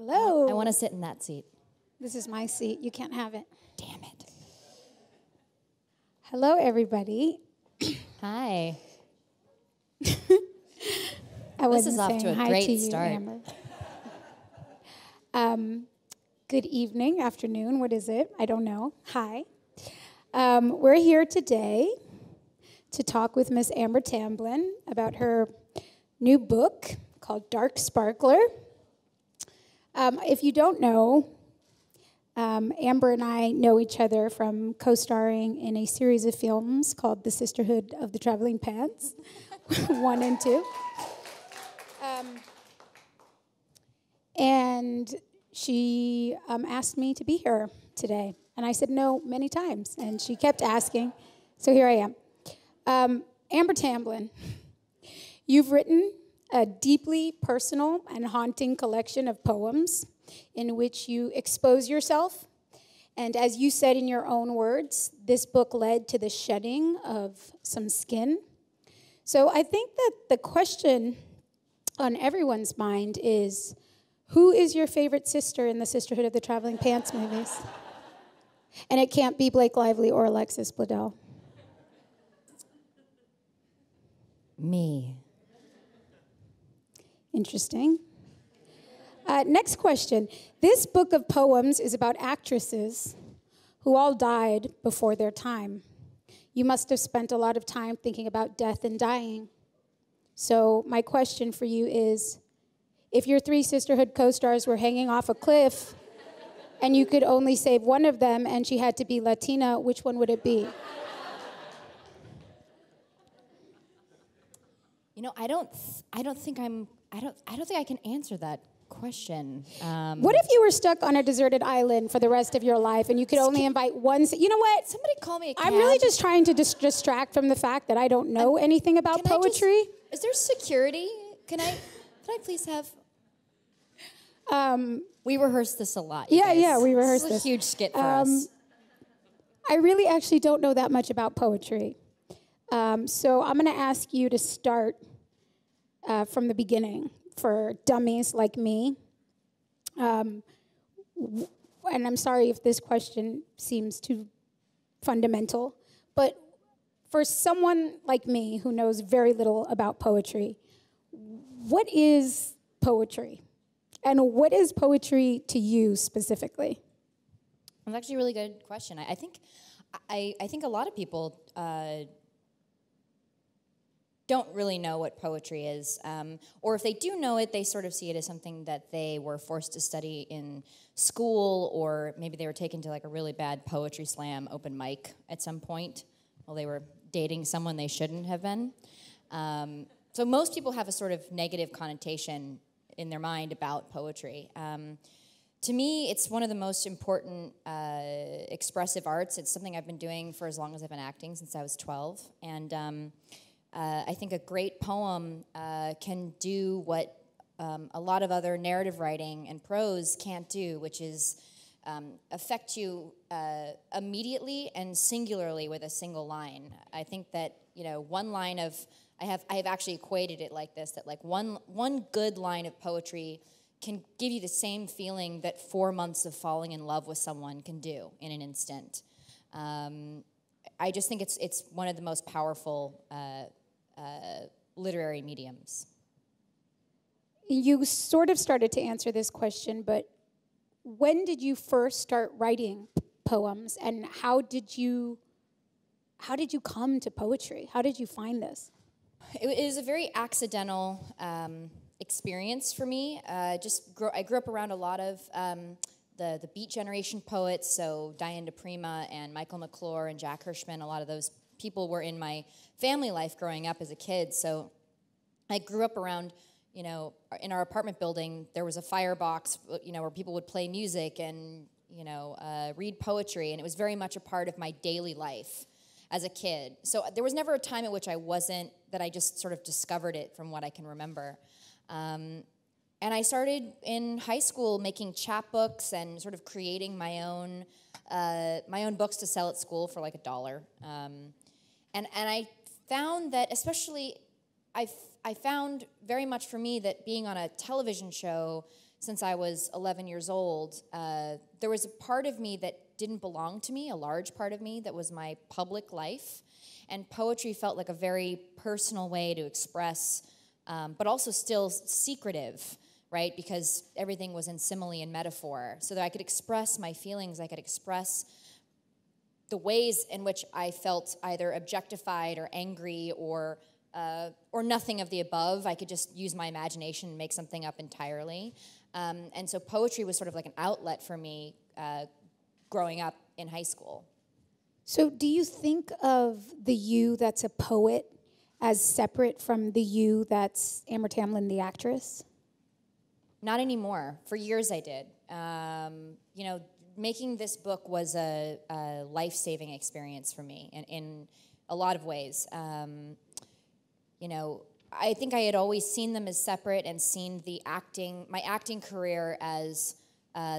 Hello. I want to sit in that seat. This is my seat. You can't have it. Damn it. Hello, everybody. Hi. I This wasn't is off saying to a hi great to you, start. Amber. Good evening, afternoon. What is it? I don't know. Hi. We're here today to talk with Miss Amber Tamblyn about her new book called Dark Sparkler. If you don't know, Amber and I know each other from co-starring in a series of films called The Sisterhood of the Traveling Pants, 1 and 2. And she asked me to be here today. And I said no many times. And she kept asking. So here I am. Amber Tamblyn, you've written a deeply personal and haunting collection of poems in which you expose yourself. And as you said in your own words, this book led to the shedding of some skin. So I think that the question on everyone's mind is, who is your favorite sister in the Sisterhood of the Traveling Pants movies? And it can't be Blake Lively or Alexis Bledel. Me. Interesting. Next question. This book of poems is about actresses who all died before their time. You must have spent a lot of time thinking about death and dying. So my question for you is, if your 3 Sisterhood co-stars were hanging off a cliff and you could only save one of them and she had to be Latina, which one would it be? You know, I don't think I can answer that question. What if you were stuck on a deserted island for the rest of your life and you could only invite one? You know what? Somebody call me a cab. I'm really just trying to distract from the fact that I don't know anything about poetry. Is there security? Can I please have? We rehearsed this a lot. You guys. Yeah, we rehearsed this. This is a huge skit for us. I really actually don't know that much about poetry. So I'm going to ask you to start from the beginning for dummies like me. And I'm sorry if this question seems too fundamental, but for someone like me who knows very little about poetry, what is poetry? And what is poetry to you specifically? That's actually a really good question. I think a lot of people don't really know what poetry is, or if they do know it, they sort of see it as something that they were forced to study in school, or maybe they were taken to like a really bad poetry slam open mic at some point while they were dating someone they shouldn't have been. So most people have a sort of negative connotation in their mind about poetry. To me, it's one of the most important expressive arts. It's something I've been doing for as long as I've been acting, since I was 12. And I think a great poem can do what a lot of other narrative writing and prose can't do, which is affect you immediately and singularly with a single line. I think that, you know, one line of, I have actually equated it like this, that like one good line of poetry can give you the same feeling that 4 months of falling in love with someone can do in an instant. I just think it's one of the most powerful literary mediums. You sort of started to answer this question, but when did you first start writing poems, and how did you come to poetry? How did you find this? It was a very accidental experience for me. I grew up around a lot of the Beat Generation poets, so Diane DePrima and Michael McClure and Jack Hirschman. A lot of those people were in my family life growing up as a kid. So I grew up around, you know, in our apartment building, there was a firebox, you know, where people would play music and, you know, read poetry, and it was very much a part of my daily life as a kid. So there was never a time at which I just sort of discovered it from what I can remember. And I started in high school making chapbooks and sort of creating my own books to sell at school for like $1. And I found that, especially, I found very much for me that being on a television show since I was 11 years old, there was a part of me that didn't belong to me, a large part of me that was my public life. And poetry felt like a very personal way to express, but also still secretive, right? Because everything was in simile and metaphor. So that I could express my feelings, I could express the ways in which I felt either objectified or angry or nothing of the above. I could just use my imagination and make something up entirely. And so poetry was sort of like an outlet for me growing up in high school. So do you think of the you that's a poet as separate from the you that's Amber Tamblyn, the actress? Not anymore. For years I did. Making this book was a life-saving experience for me in a lot of ways. I think I had always seen them as separate and seen my acting career as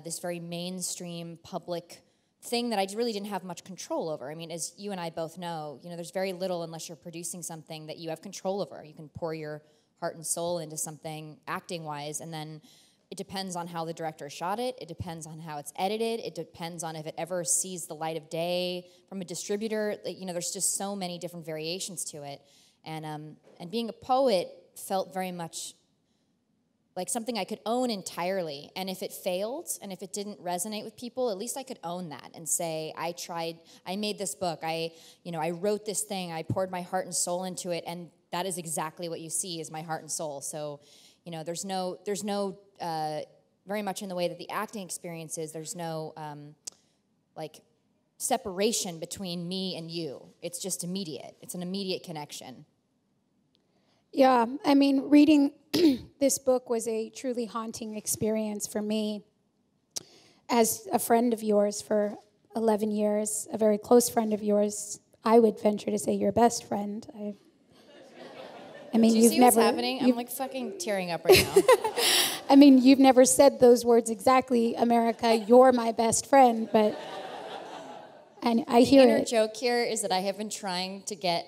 this very mainstream public thing that I really didn't have much control over. I mean, as you and I both know, there's very little unless you're producing something that you have control over. You can pour your heart and soul into something acting-wise, and then it depends on how the director shot it. It depends on how it's edited. It depends on if it ever sees the light of day from a distributor. There's just so many different variations to it. And being a poet felt very much like something I could own entirely. And if it failed, and if it didn't resonate with people, at least I could own that and say, I tried, I made this book, I wrote this thing, I poured my heart and soul into it, and that is exactly what you see is my heart and soul. So, there's no very much in the way that the acting experience is, there's no, separation between me and you. It's just immediate. It's an immediate connection. Yeah, I mean, reading this book was a truly haunting experience for me. As a friend of yours for 11 years, a very close friend of yours, I would venture to say your best friend. I mean, Do you see what's happening? I'm like fucking tearing up right now. I mean, you've never said those words exactly, America, you're my best friend, but and I hear the inner it. joke here is that I have been trying to get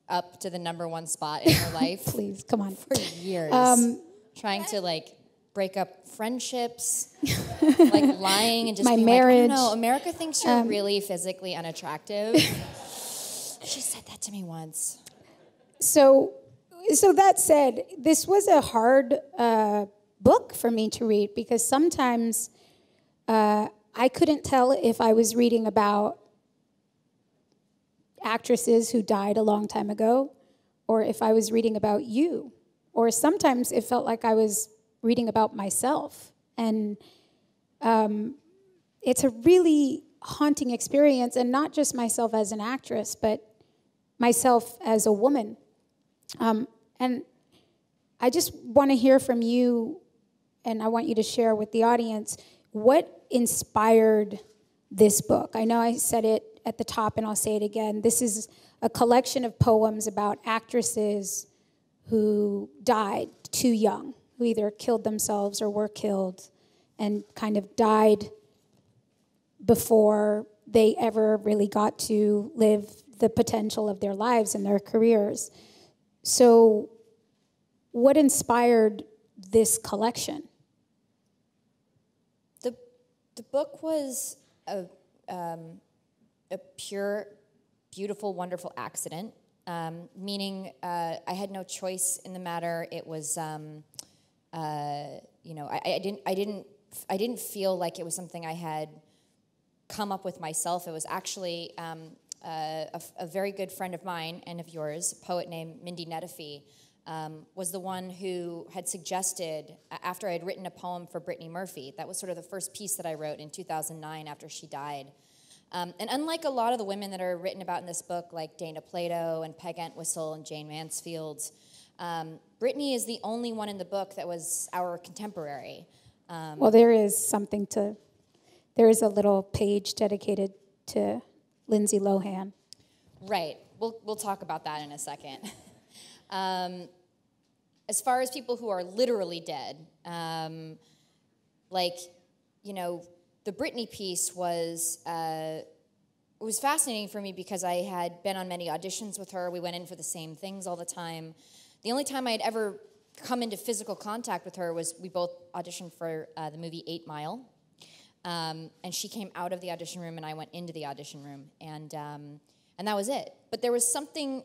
up to the #1 spot in her life. Please, come on. For years. Trying to break up friendships, lying and just my being marriage. No, America thinks you're really physically unattractive. She said that to me once. So that said, this was a hard book for me to read because sometimes I couldn't tell if I was reading about actresses who died a long time ago or if I was reading about you. Or sometimes it felt like I was reading about myself. And it's a really haunting experience, and not just myself as an actress, but myself as a woman. And I just want to hear from you, and I want you to share with the audience, what inspired this book? I know I said it at the top, and I'll say it again. This is a collection of poems about actresses who died too young, who either killed themselves or were killed, and kind of died before they ever really got to live the potential of their lives and their careers. So what inspired this collection? The book was a pure, beautiful, wonderful accident, meaning I had no choice in the matter. It was, I didn't feel like it was something I had come up with myself. It was actually a very good friend of mine and of yours, a poet named Mindy Nettifee, was the one who had suggested, after I had written a poem for Brittany Murphy, that was sort of the first piece that I wrote in 2009 after she died. And unlike a lot of the women that are written about in this book, like Dana Plato and Peg Entwistle and Jane Mansfield, Brittany is the only one in the book that was our contemporary. Well, there is a little page dedicated to Lindsay Lohan. Right. We'll talk about that in a second. As far as people who are literally dead, the Brittany piece was fascinating for me because I had been on many auditions with her. We went in for the same things all the time. The only time I had ever come into physical contact with her was we both auditioned for the movie 8 Mile. And she came out of the audition room, and I went into the audition room, and that was it. But there was something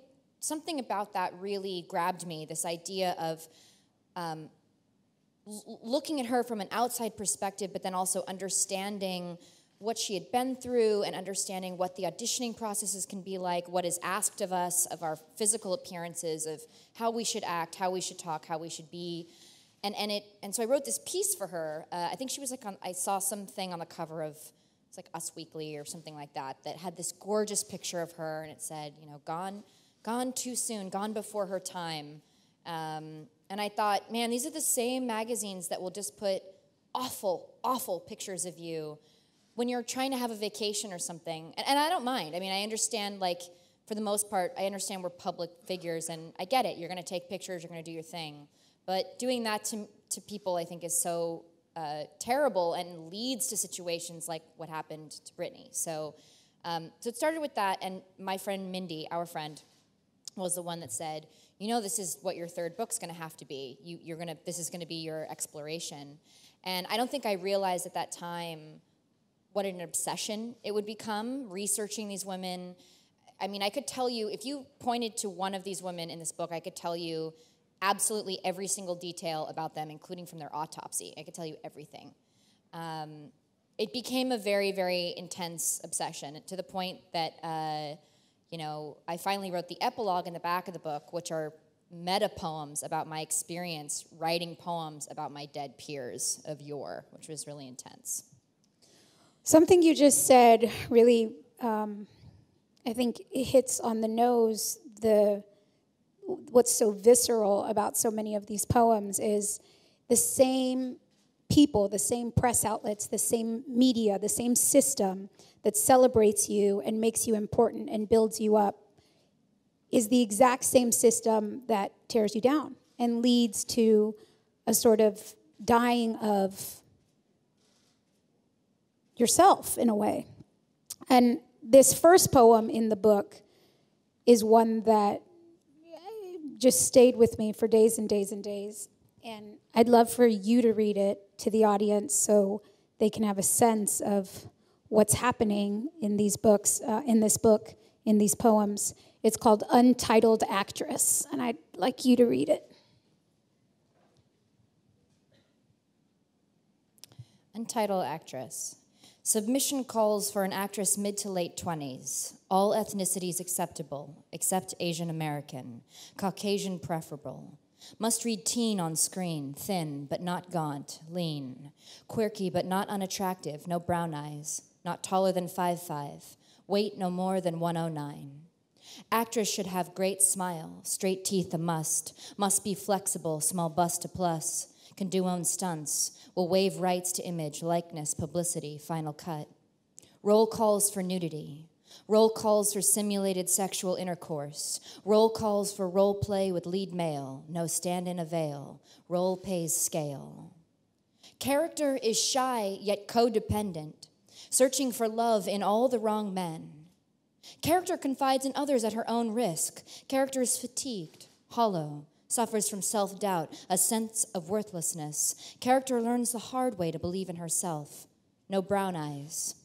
about that really grabbed me. This idea of looking at her from an outside perspective, but then also understanding what she had been through and understanding what the auditioning processes can be like, what is asked of us, of our physical appearances, of how we should act, how we should talk, how we should be. And so I wrote this piece for her. I think she was like I saw something on the cover of, it's like Us Weekly or something like that had this gorgeous picture of her, and it said, gone too soon, gone before her time. And I thought, man, these are the same magazines that will just put awful, awful pictures of you when you're trying to have a vacation or something. And I don't mind. I mean, I understand, like, for the most part, I understand we're public figures, and I get it. You're going to take pictures, you're going to do your thing. But doing that to people, I think, is so terrible and leads to situations like what happened to Brittany. So it started with that, and my friend Mindy, our friend, was the one that said, this is what your third book's going to have to be. This is going to be your exploration. And I don't think I realized at that time what an obsession it would become, researching these women. I mean, I could tell you, if you pointed to one of these women in this book, I could tell you absolutely every single detail about them, including from their autopsy. I could tell you everything. It became a very, very intense obsession, to the point that, I finally wrote the epilogue in the back of the book, which are meta poems about my experience writing poems about my dead peers of yore, which was really intense. Something you just said really, I think it hits on the nose. What's so visceral about so many of these poems is the same people, the same press outlets, the same media, the same system that celebrates you and makes you important and builds you up is the exact same system that tears you down and leads to a sort of dying of yourself, in a way. And this first poem in the book is one that just stayed with me for days and days and days. And I'd love for you to read it to the audience so they can have a sense of what's happening in these books, in these poems. It's called Untitled Actress, and I'd like you to read it. Untitled Actress. Submission calls for an actress mid to late 20s, all ethnicities acceptable, except Asian American, Caucasian preferable. Must read teen on screen, thin but not gaunt, lean, quirky but not unattractive, no brown eyes, not taller than 5'5", weight no more than 109. Actress should have great smile, straight teeth a must be flexible, small bust a plus, can do own stunts, will waive rights to image, likeness, publicity, final cut. Roll calls for nudity. Roll calls for simulated sexual intercourse. Roll calls for role play with lead male, no stand-in avail. Role pays scale. Character is shy yet codependent, searching for love in all the wrong men. Character confides in others at her own risk. Character is fatigued, hollow, suffers from self-doubt, a sense of worthlessness. Character learns the hard way to believe in herself. No brown eyes.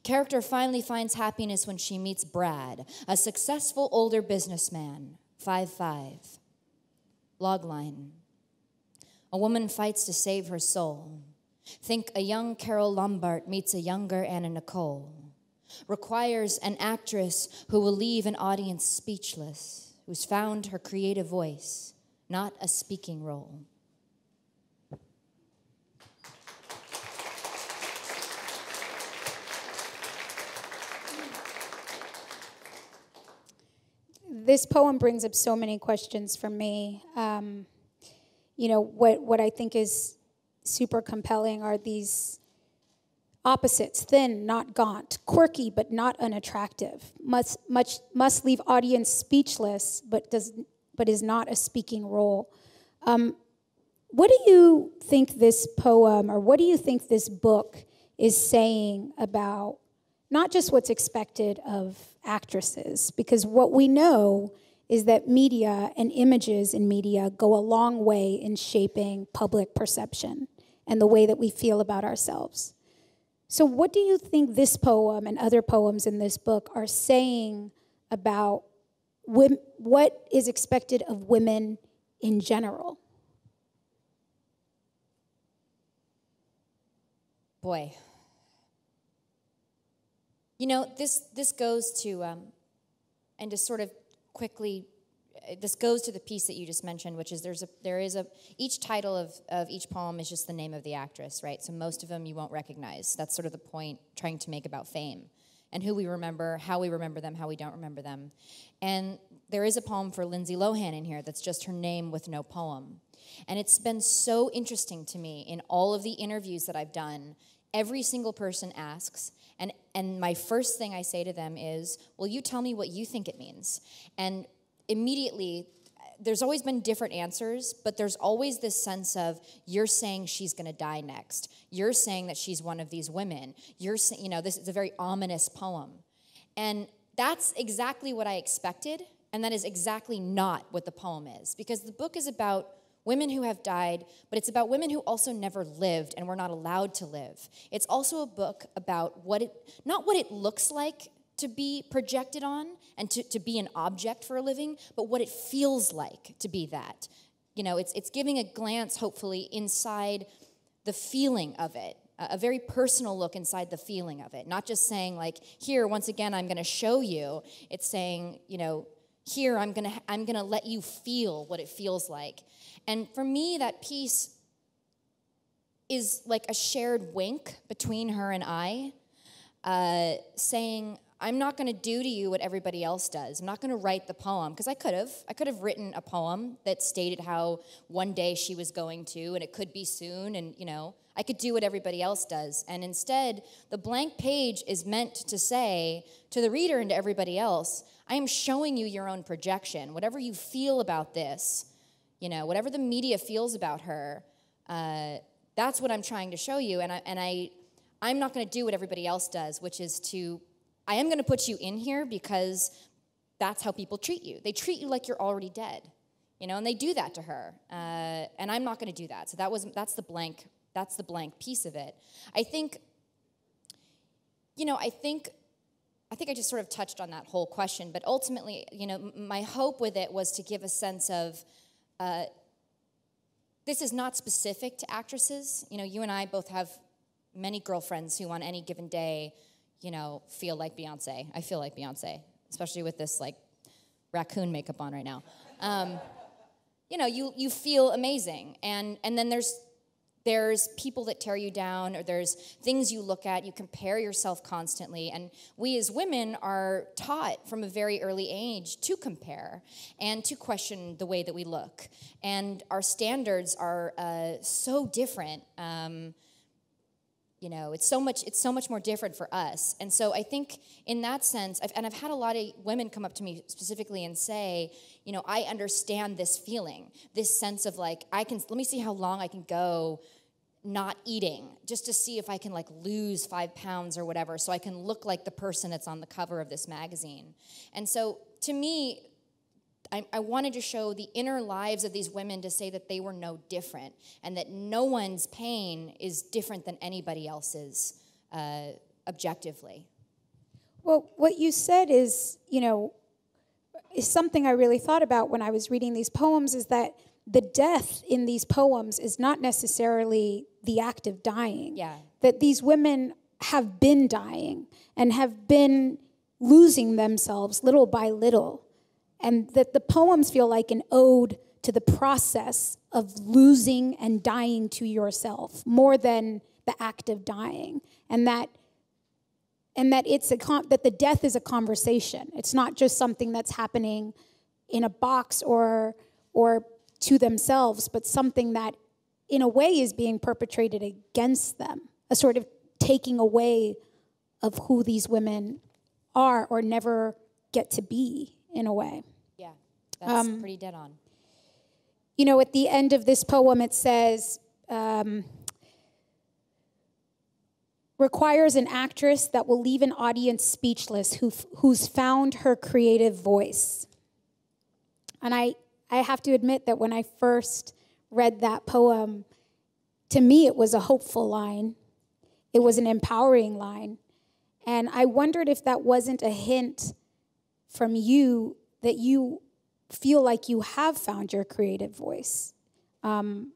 Character finally finds happiness when she meets Brad, a successful older businessman, 5'5". Logline. A woman fights to save her soul. Think a young Carol Lombard meets a younger Anna Nicole. Requires an actress who will leave an audience speechless, who's found her creative voice, not a speaking role. This poem brings up so many questions for me. What I think is super compelling are these opposites: thin, not gaunt; quirky, but not unattractive; must leave audience speechless, but is not a speaking role. What do you think this poem, or what do you think this book is saying about not just what's expected of actresses? Because what we know is that media and images in media go a long way in shaping public perception and the way that we feel about ourselves. So what do you think this poem and other poems in this book are saying about what is expected of women in general? Boy. You know, this goes to, and to sort of quickly, this goes to the piece that you just mentioned, which is each title of each poem is just the name of the actress, right? So most of them you won't recognize. That's sort of the point trying to make about fame and who we remember, how we remember them, how we don't remember them. And there is a poem for Lindsay Lohan in here that's just her name with no poem. And it's been so interesting to me in all of the interviews that I've done. Every single person asks, and my first thing I say to them is, well, you tell me what you think it means. And immediately, there's always been different answers, but there's always this sense of, you're saying she's going to die next. You're saying that she's one of these women. You're saying, you know, this is a very ominous poem. And that's exactly what I expected, and that is exactly not what the poem is, because the book is about women who have died, but it's about women who also never lived and were not allowed to live. It's also a book about not what it looks like to be projected on and to be an object for a living, but what it feels like to be that. You know, it's giving a glance, hopefully, inside the feeling of it, a very personal look inside the feeling of it. Not just saying, like, here, once again, I'm going to show you. It's saying, you know, here, I'm gonna let you feel what it feels like. And for me, that piece is like a shared wink between her and I, saying, I'm not going to do to you what everybody else does. I'm not going to write the poem, because I could have written a poem that stated how one day she was going to, and it could be soon, and, you know, I could do what everybody else does. And instead, the blank page is meant to say to the reader and to everybody else, I am showing you your own projection. Whatever you feel about this, you know, whatever the media feels about her, that's what I'm trying to show you. I'm not going to do what everybody else does, which is I am going to put you in here because that's how people treat you. They treat you like you're already dead, you know, and they do that to her. And I'm not going to do that. So that's the blank piece of it. I think I just sort of touched on that whole question, but ultimately, you know, my hope with it was to give a sense of, this is not specific to actresses. You know, you and I both have many girlfriends who on any given day, you know, feel like Beyonce. I feel like Beyonce, especially with this, like, raccoon makeup on right now. You know, you feel amazing. And then there's people that tear you down, or there's things you look at, you compare yourself constantly. And we as women are taught from a very early age to compare and to question the way that we look. And our standards are so different. You know, it's so much more different for us. And so I think in that sense, I've had a lot of women come up to me specifically and say, you know, I understand this feeling, this sense of like, let me see how long I can go not eating, just to see if I can like lose 5 pounds or whatever, so I can look like the person that's on the cover of this magazine. And so to me, I wanted to show the inner lives of these women, to say that they were no different, and that no one's pain is different than anybody else's, objectively. Well, what you said is, you know, is something I really thought about when I was reading these poems, is that the death in these poems is not necessarily the act of dying. Yeah. That these women have been dying and have been losing themselves little by little. And that the poems feel like an ode to the process of losing and dying to yourself, more than the act of dying. And that that the death is a conversation. It's not just something that's happening in a box or to themselves, but something that in a way is being perpetrated against them, a sort of taking away of who these women are or never get to be, in a way. Yeah, that's pretty dead on. You know, at the end of this poem, it says, requires an actress that will leave an audience speechless, who's found her creative voice. And I have to admit that when I first read that poem, to me it was a hopeful line. It was an empowering line. And I wondered if that wasn't a hint from you that you feel like you have found your creative voice. Do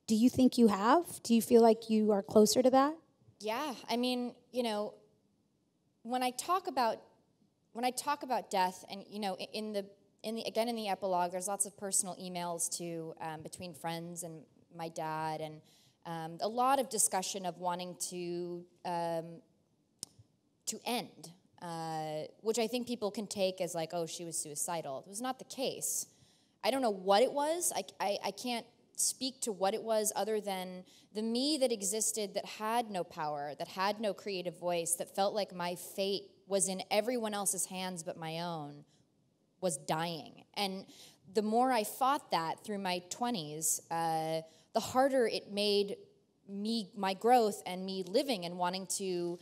you think you have? Do you feel like you are closer to that? Yeah, I mean, when I talk about death, and in the epilogue, there's lots of personal emails between friends and my dad, and a lot of discussion of wanting to end, which I think people can take as like, oh, she was suicidal. It was not the case. I don't know what it was. I can't speak to what it was other than the me that existed that had no power, that had no creative voice, that felt like my fate was in everyone else's hands but my own, was dying. And the more I fought that through my 20s, the harder it made my growth and me living and wanting to,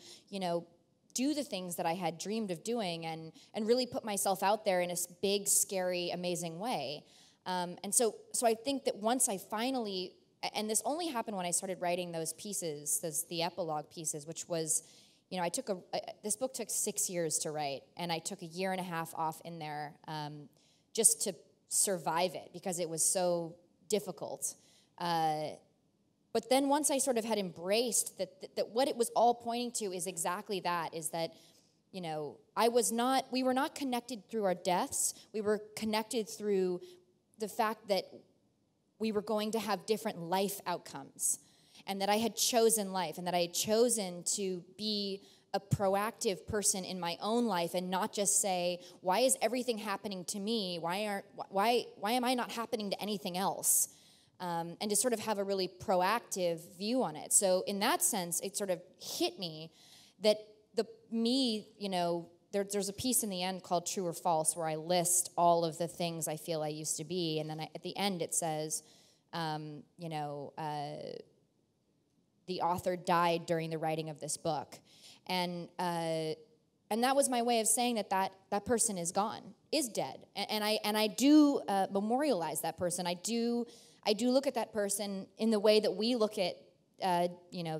do the things that I had dreamed of doing and really put myself out there in a big, scary, amazing way. And so I think that once I finally, and this only happened when I started writing those pieces, the epilogue pieces, which was, this book took 6 years to write, and I took 1.5 years off in there just to survive it because it was so difficult. But then once I sort of had embraced that what it was all pointing to is exactly that, is that, we were not connected through our deaths. We were connected through the fact that we were going to have different life outcomes, and that I had chosen life, and that I had chosen to be a proactive person in my own life and not just say, why is everything happening to me? Why am I not happening to anything else? And to sort of have a really proactive view on it. So in that sense, it sort of hit me that there's a piece in the end called True or False where I list all of the things I feel I used to be. And then at the end it says, the author died during the writing of this book. And that was my way of saying that person is gone, is dead. And I do memorialize that person. I do look at that person in the way that we look at,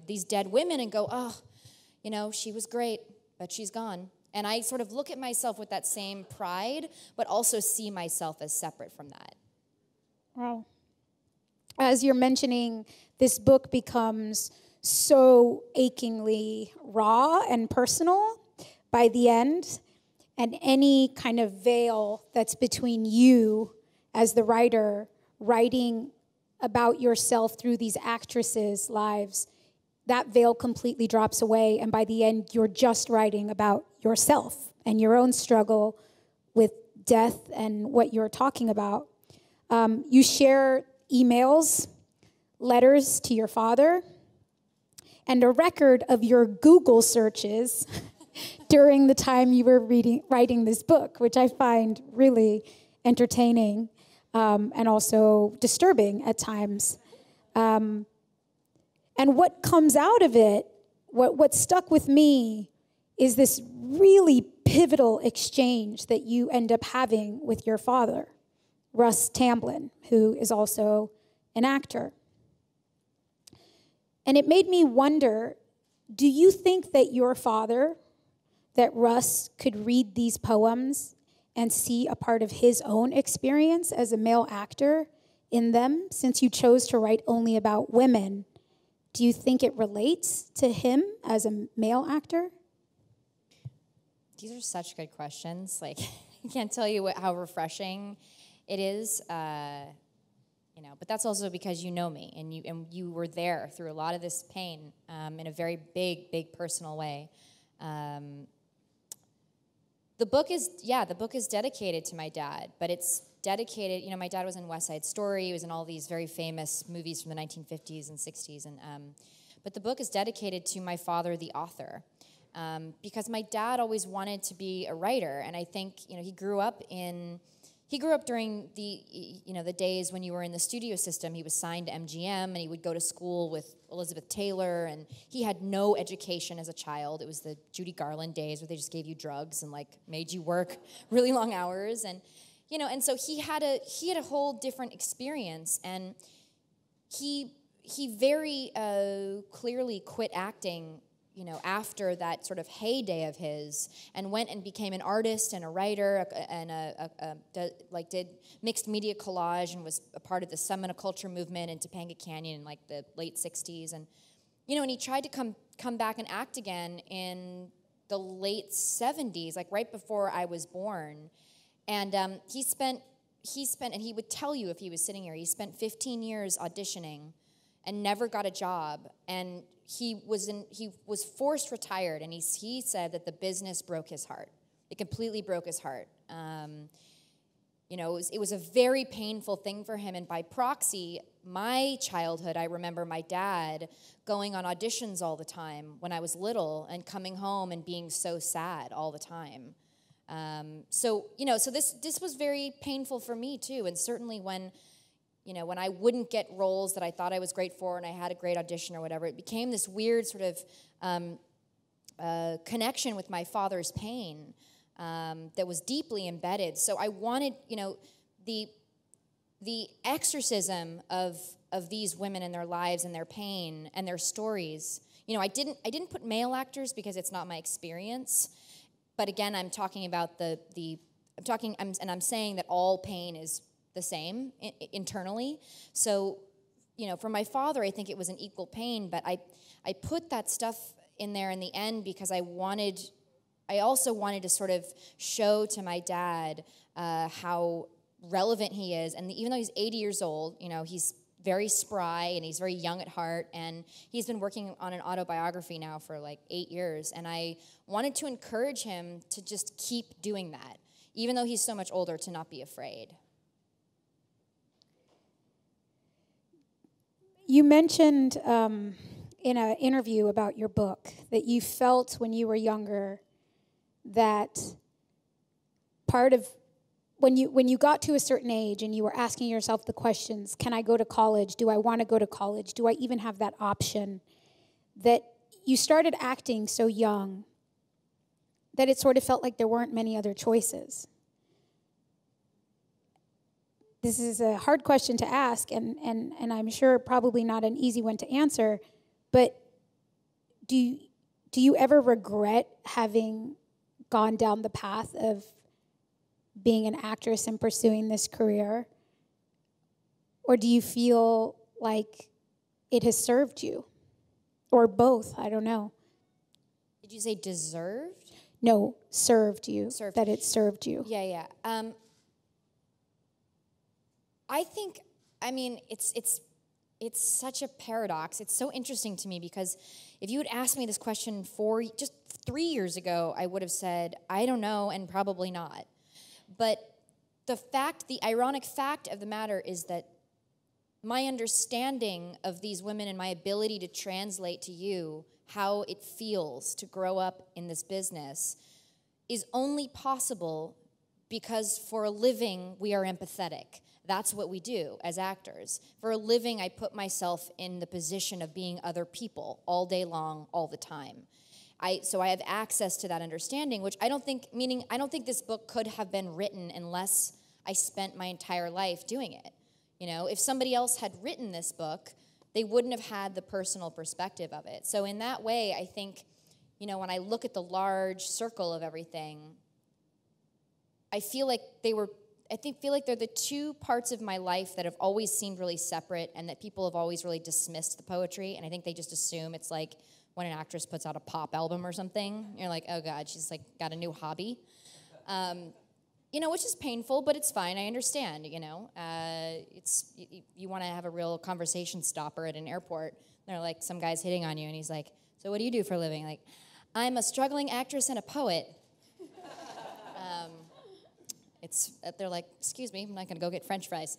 these dead women and go, oh, she was great, but she's gone. And I sort of look at myself with that same pride, but also see myself as separate from that. Wow. As you're mentioning, this book becomes so achingly raw and personal by the end, and any kind of veil that's between you as the writer writing about yourself through these actresses' lives, that veil completely drops away, and by the end, you're just writing about yourself and your own struggle with death and what you're talking about. You share emails, letters to your father, and a record of your Google searches during the time you were writing this book, which I find really entertaining and also disturbing at times. And what comes out of it, what stuck with me, is this really pivotal exchange that you end up having with your father, Russ Tamblyn, who is also an actor. And it made me wonder, do you think that your father, that Russ, could read these poems and see a part of his own experience as a male actor in them, since you chose to write only about women? Do you think it relates to him as a male actor? These are such good questions. Like, I can't tell you how refreshing it is. But that's also because you know me and you were there through a lot of this pain in a very big personal way. The book is dedicated to my dad, but it's dedicated, my dad was in West Side Story, he was in all these very famous movies from the 1950s and 60s, but the book is dedicated to my father, the author, because my dad always wanted to be a writer, and I think, he grew up during the days when you were in the studio system. He was signed to MGM, and he would go to school with Elizabeth Taylor, and he had no education as a child. It was the Judy Garland days where they just gave you drugs and made you work really long hours. And and so he had a whole different experience, and he very clearly quit acting, after that sort of heyday of his, and went and became an artist and a writer and did mixed media collage, and was a part of the Culture movement in Topanga Canyon in like the late 60s, and and he tried to come back and act again in the late 70s, like right before I was born, and he spent, and he would tell you if he was sitting here, he spent 15 years auditioning and never got a job, and he was forced retired, and he said that the business broke his heart. It completely broke his heart. It was a very painful thing for him, and by proxy, my childhood, I remember my dad going on auditions all the time when I was little, and coming home and being so sad all the time. So this was very painful for me too, and certainly when I wouldn't get roles that I thought I was great for, and I had a great audition or whatever, it became this weird sort of connection with my father's pain that was deeply embedded. So I wanted, the exorcism of these women and their lives and their pain and their stories. I didn't put male actors because it's not my experience. But again, I'm talking about I'm saying that all pain is the same internally. So, for my father, I think it was an equal pain, but I put that stuff in there in the end because I also wanted to sort of show to my dad how relevant he is. And even though he's 80 years old, he's very spry and he's very young at heart, and he's been working on an autobiography now for like 8 years, and I wanted to encourage him to just keep doing that, even though he's so much older, to not be afraid. You mentioned in an interview about your book that you felt when you were younger that part of when you got to a certain age and you were asking yourself the questions, can I go to college? Do I want to go to college? Do I even have that option? That you started acting so young that it sort of felt like there weren't many other choices. This is a hard question to ask, and I'm sure probably not an easy one to answer, but do you ever regret having gone down the path of being an actress and pursuing this career? Or do you feel like it has served you? Or both, I don't know. Did you say deserved? No, served you. Served. That it served you. Yeah. I think, it's such a paradox. It's so interesting to me because if you had asked me this question just 3 years ago, I would have said, I don't know, and probably not. But the ironic fact of the matter is that my understanding of these women and my ability to translate to you how it feels to grow up in this business is only possible because for a living, we are empathetic. That's what we do as actors. For a living, I put myself in the position of being other people all day long, all the time. So I have access to that understanding, which I don't think this book could have been written unless I spent my entire life doing it. If somebody else had written this book, they wouldn't have had the personal perspective of it. So in that way, I think, when I look at the large circle of everything, I feel like they're the two parts of my life that have always seemed really separate, and that people have always really dismissed the poetry, and I think they just assume it's like when an actress puts out a pop album or something, you're like, oh God, she's like got a new hobby. Which is painful, but it's fine. I understand, you want to have a real conversation stopper at an airport. They're like, some guy's hitting on you, and he's like, so what do you do for a living? Like, I'm a struggling actress and a poet. They're like, excuse me, I'm not going to go get French fries.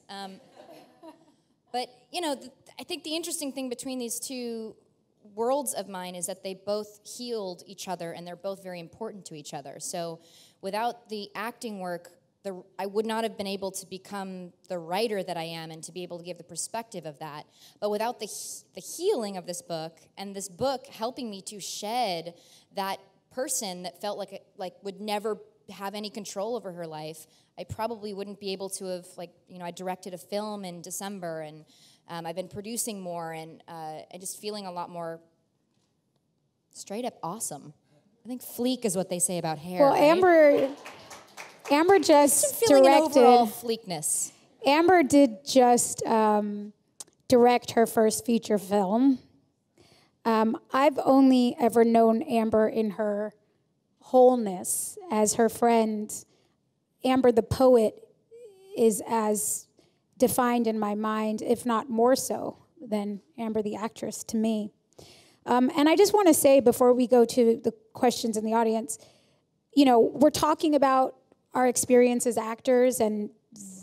But, I think the interesting thing between these two worlds of mine is that they both healed each other, and they're both very important to each other. So without the acting work, I would not have been able to become the writer that I am and to be able to give the perspective of that. But without the healing of this book, and this book helping me to shed that person that felt like would never have any control over her life, I probably wouldn't be able to have, like, I directed a film in December, and I've been producing more, and just feeling a lot more straight up awesome. I think fleek is what they say about hair. Well, right? Amber just feeling directed. An overall fleekness. Amber did just direct her first feature film. I've only ever known Amber in her wholeness as her friend. Amber the poet is as defined in my mind, if not more so, than Amber the actress to me. And I just want to say before we go to the questions in the audience, we're talking about our experience as actors and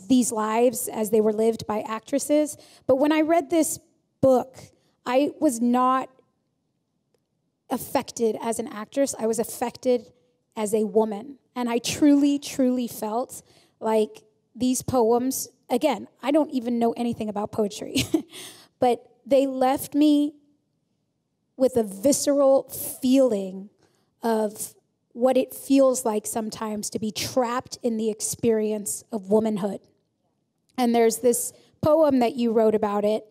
these lives as they were lived by actresses. But when I read this book, I was not affected as an actress. I was affected as a woman. And I truly, truly felt like these poems, again, I don't even know anything about poetry, but they left me with a visceral feeling of what it feels like sometimes to be trapped in the experience of womanhood. And there's this poem that you wrote about it,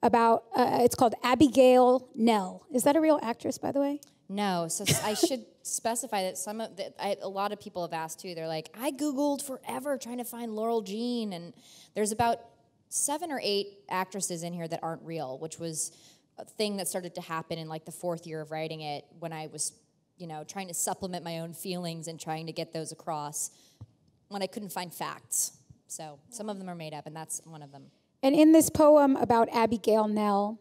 it's called Abigail Nell. Is that a real actress, by the way? No, so I should specify that a lot of people have asked too. They're like, I Googled forever trying to find Laurel Jean, and there's about 7 or 8 actresses in here that aren't real, which was a thing that started to happen in like the 4th year of writing it when I was, trying to supplement my own feelings and trying to get those across when I couldn't find facts. So some of them are made up, and that's one of them. And in this poem about Abigail Nell,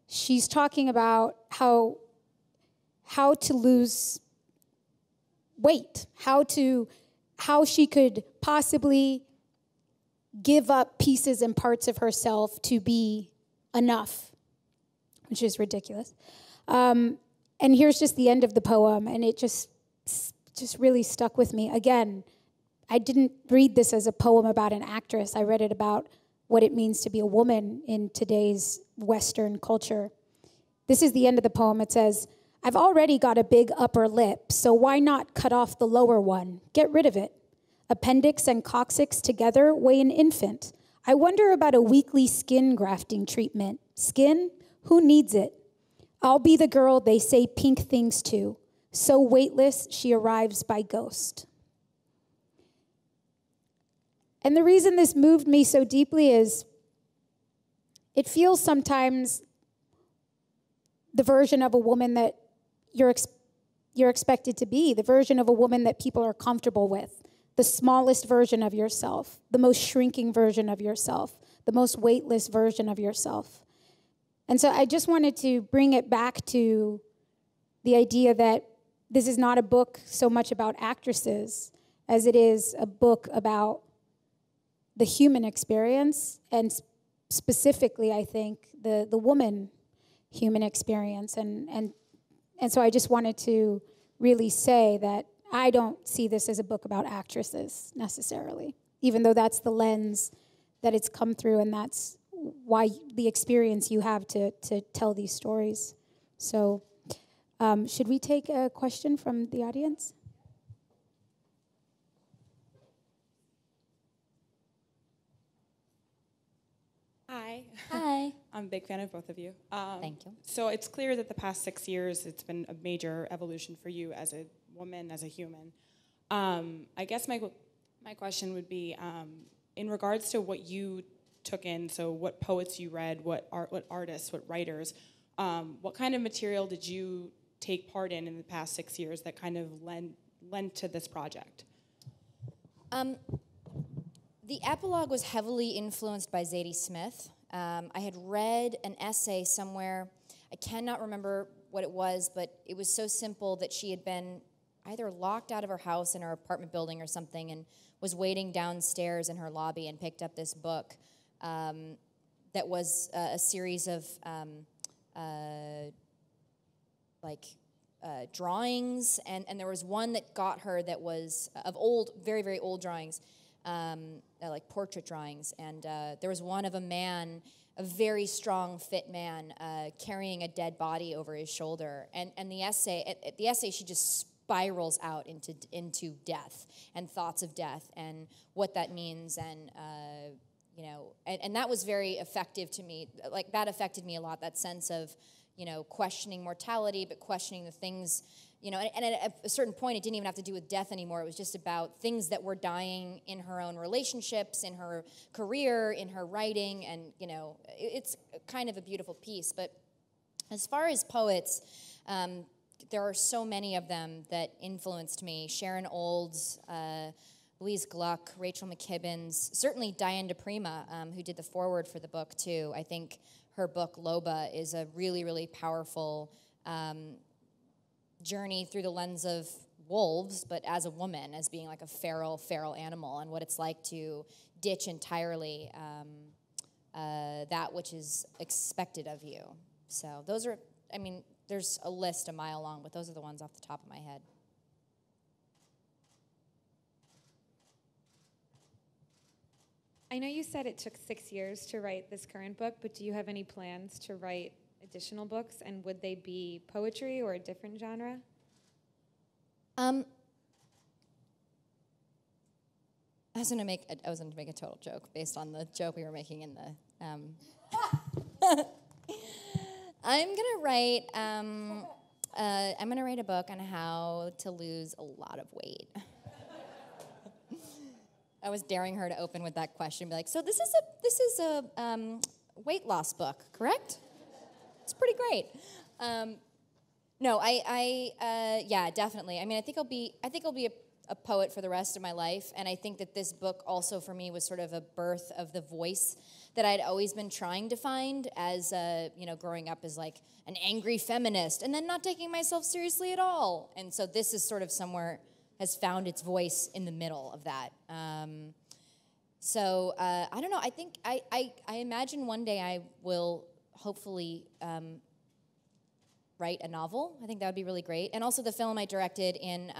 she's talking about how to lose weight, how she could possibly give up pieces and parts of herself to be enough, which is ridiculous. And here's just the end of the poem, and it just really stuck with me. Again, I didn't read this as a poem about an actress. I read it about what it means to be a woman in today's Western culture. This is the end of the poem. It says, I've already got a big upper lip, so why not cut off the lower one? Get rid of it. Appendix and coccyx together weigh an infant. I wonder about a weekly skin grafting treatment. Skin? Who needs it? I'll be the girl they say pink things to. So weightless, she arrives by ghost. And the reason this moved me so deeply is it feels sometimes the version of a woman that you're expected to be, the version of a woman that people are comfortable with, the smallest version of yourself, the most shrinking version of yourself, the most weightless version of yourself. And so I just wanted to bring it back to the idea that this is not a book so much about actresses as it is a book about the human experience, and specifically, I think, the woman human experience. And so I just wanted to really say that I don't see this as a book about actresses necessarily, even though that's the lens that it's come through, and that's why the experience you have to tell these stories. So should we take a question from the audience? Hi. Hi. I'm a big fan of both of you. Thank you. So it's clear that the past 6 years, it's been a major evolution for you as a woman, as a human. I guess my question would be, in regards to what you took in, so what poets you read, what artists, what writers, what kind of material did you take part in the past 6 years that kind of lent to this project? The epilogue was heavily influenced by Zadie Smith. I had read an essay somewhere. I cannot remember what it was, but it was so simple that she had been either locked out of her house in her apartment building or something and was waiting downstairs in her lobby and picked up this book that was a series of drawings, and there was one that got her that was of old, very, very old drawings, like portrait drawings, and there was one of a man, a very strong, fit man, carrying a dead body over his shoulder, and the essay, she just spirals out into death and thoughts of death and what that means, and and that was very effective to me. Like, that affected me a lot, that sense of, questioning mortality, but questioning the things, and at a certain point, it didn't even have to do with death anymore. It was just about things that were dying in her own relationships, in her career, in her writing, and, it's kind of a beautiful piece. But as far as poets, there are so many of them that influenced me. Sharon Olds, Louise Gluck, Rachel McKibbins, certainly Diane DePrima, who did the foreword for the book, too. I think her book, Loba, is a really, really powerful journey through the lens of wolves, but as a woman, as being like a feral animal, and what it's like to ditch entirely that which is expected of you. So those are, there's a list a mile long, but those are the ones off the top of my head. I know you said it took 6 years to write this current book, but do you have any plans to write additional books, and would they be poetry or a different genre? I was gonna make a total joke based on the joke we were making in the. I'm gonna write a book on how to lose a lot of weight. I was daring her to open with that question, be like, so this is a weight loss book, correct? It's pretty great. No, yeah, definitely. I think I'll be a poet for the rest of my life, and I think that this book also for me was sort of a birth of the voice that I'd always been trying to find as growing up as like an angry feminist, and then not taking myself seriously at all. And so this is sort of somewhere has found its voice in the middle of that. I don't know. I think I imagine one day I will hopefully write a novel. I think that would be really great. And also the film I directed in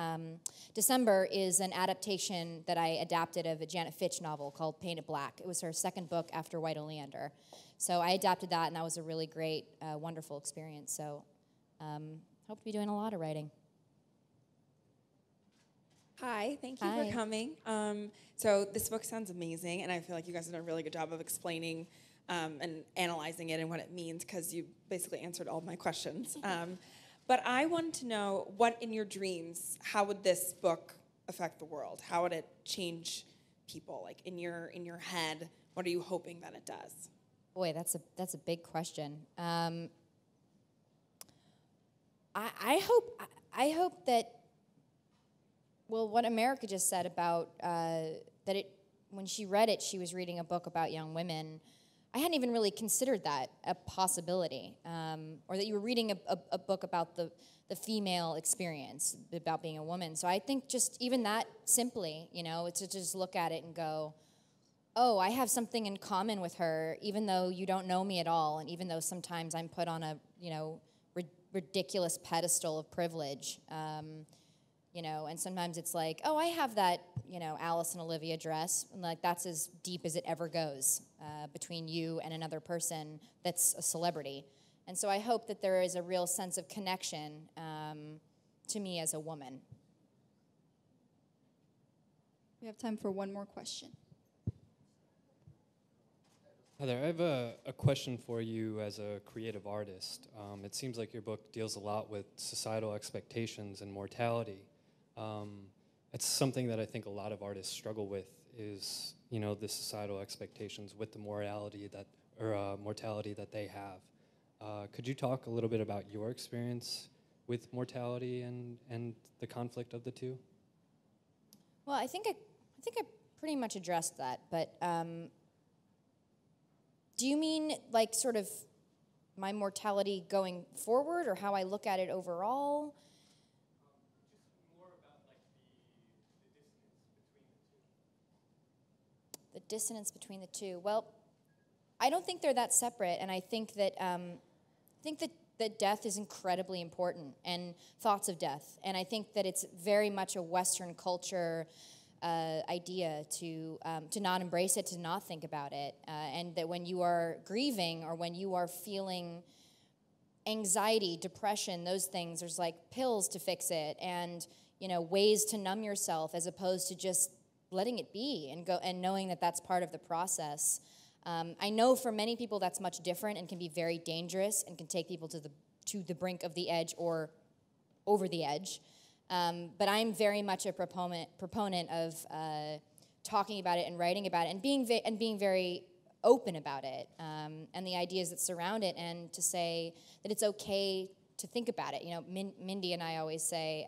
December is an adaptation that I adapted of a Janet Fitch novel called Painted Black. It was her second book after White Oleander. So I adapted that, and that was a really great, wonderful experience. So hope to be doing a lot of writing. Hi, thank you for coming. So this book sounds amazing, and I feel like you guys have done a really good job of explaining and analyzing it and what it means, because you basically answered all of my questions. But I wanted to know, what in your dreams, how would this book affect the world? How would it change people? Like in your head, what are you hoping that it does? Boy, that's a big question. I hope that. Well, what America just said about when she read it, she was reading a book about young women. I hadn't even really considered that a possibility, or that you were reading a book about the female experience, about being a woman. So I think just even that simply, to just look at it and go, oh, I have something in common with her, even though you don't know me at all, and even though sometimes I'm put on a ridiculous pedestal of privilege. And sometimes it's like, oh, I have that, Alice and Olivia dress, and like that's as deep as it ever goes between you and another person that's a celebrity. And so I hope that there is a real sense of connection to me as a woman. We have time for one more question. Hi there. I have a question for you as a creative artist. It seems like your book deals a lot with societal expectations and mortality. It's something that I think a lot of artists struggle with, is the societal expectations with the mortality that they have. Could you talk a little bit about your experience with mortality and the conflict of the two? Well, I think I pretty much addressed that, but do you mean like sort of my mortality going forward, or how I look at it overall? The dissonance between the two. Well, I don't think they're that separate, and I think that that death is incredibly important, and thoughts of death, and I think that it's very much a Western culture idea to not embrace it, to not think about it, and that when you are grieving or when you are feeling anxiety, depression, those things, there's like pills to fix it, and ways to numb yourself, as opposed to just letting it be and knowing that that's part of the process. I know for many people that's much different and can be very dangerous and can take people to the brink of the edge or over the edge. But I'm very much a proponent of talking about it and writing about it and being very open about it, and the ideas that surround it, and to say that it's okay to think about it. Mindy and I always say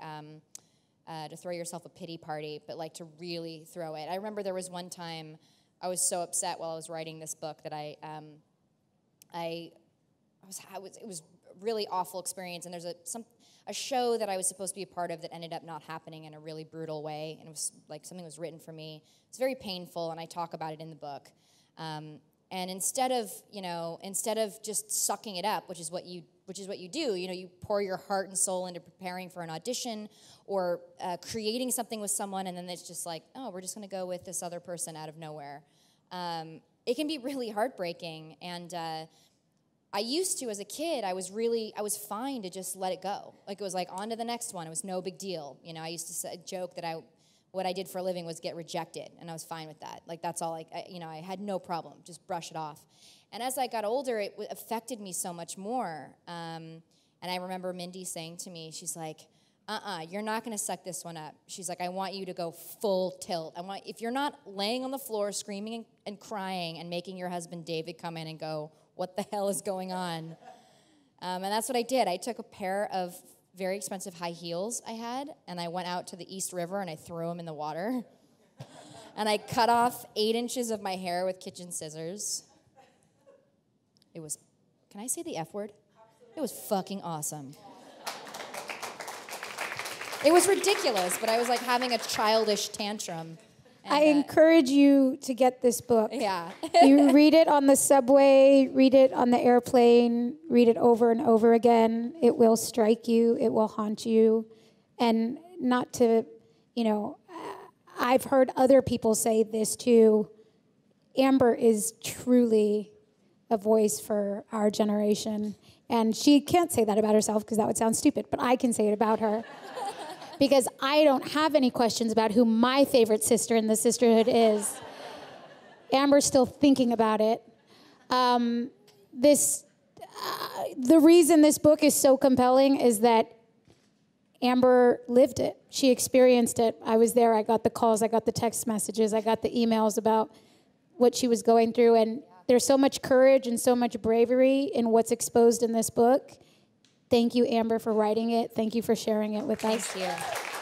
to throw yourself a pity party, but like to really throw it. I remember there was one time I was so upset while I was writing this book that it was a really awful experience, and there's a show that I was supposed to be a part of that ended up not happening in a really brutal way, and it was like something was written for me. It's very painful, and I talk about it in the book. And instead of just sucking it up, which is what you do, you pour your heart and soul into preparing for an audition or creating something with someone, and then it's just like, oh, we're just going to go with this other person out of nowhere. It can be really heartbreaking, and I used to, as a kid, I was fine to just let it go. Like, it was like, on to the next one. It was no big deal. I used to joke that what I did for a living was get rejected, and I was fine with that. Like, that's all, I had no problem, just brush it off. And as I got older, it affected me so much more. And I remember Mindy saying to me, she's like, you're not going to suck this one up. She's like, I want you to go full tilt. If you're not laying on the floor screaming and crying and making your husband David come in and go, what the hell is going on? And that's what I did. I took a pair of very expensive high heels I had, and I went out to the East River and I threw them in the water. And I cut off 8 inches of my hair with kitchen scissors. It was, can I say the F word? It was fucking awesome. It was ridiculous, but I was like having a childish tantrum. And, I encourage you to get this book. Yeah. You read it on the subway, read it on the airplane, read it over and over again. It will strike you. It will haunt you. And not to, I've heard other people say this too. Amber is truly a voice for our generation. And she can't say that about herself because that would sound stupid, but I can say it about her. Because I don't have any questions about who my favorite sister in the sisterhood is. Amber's still thinking about it. The reason this book is so compelling is that Amber lived it. She experienced it. I was there. I got the calls. I got the text messages. I got the emails about what she was going through. And there's so much courage and so much bravery in what's exposed in this book. Thank you, Amber, for writing it. Thank you for sharing it with us. Thank you.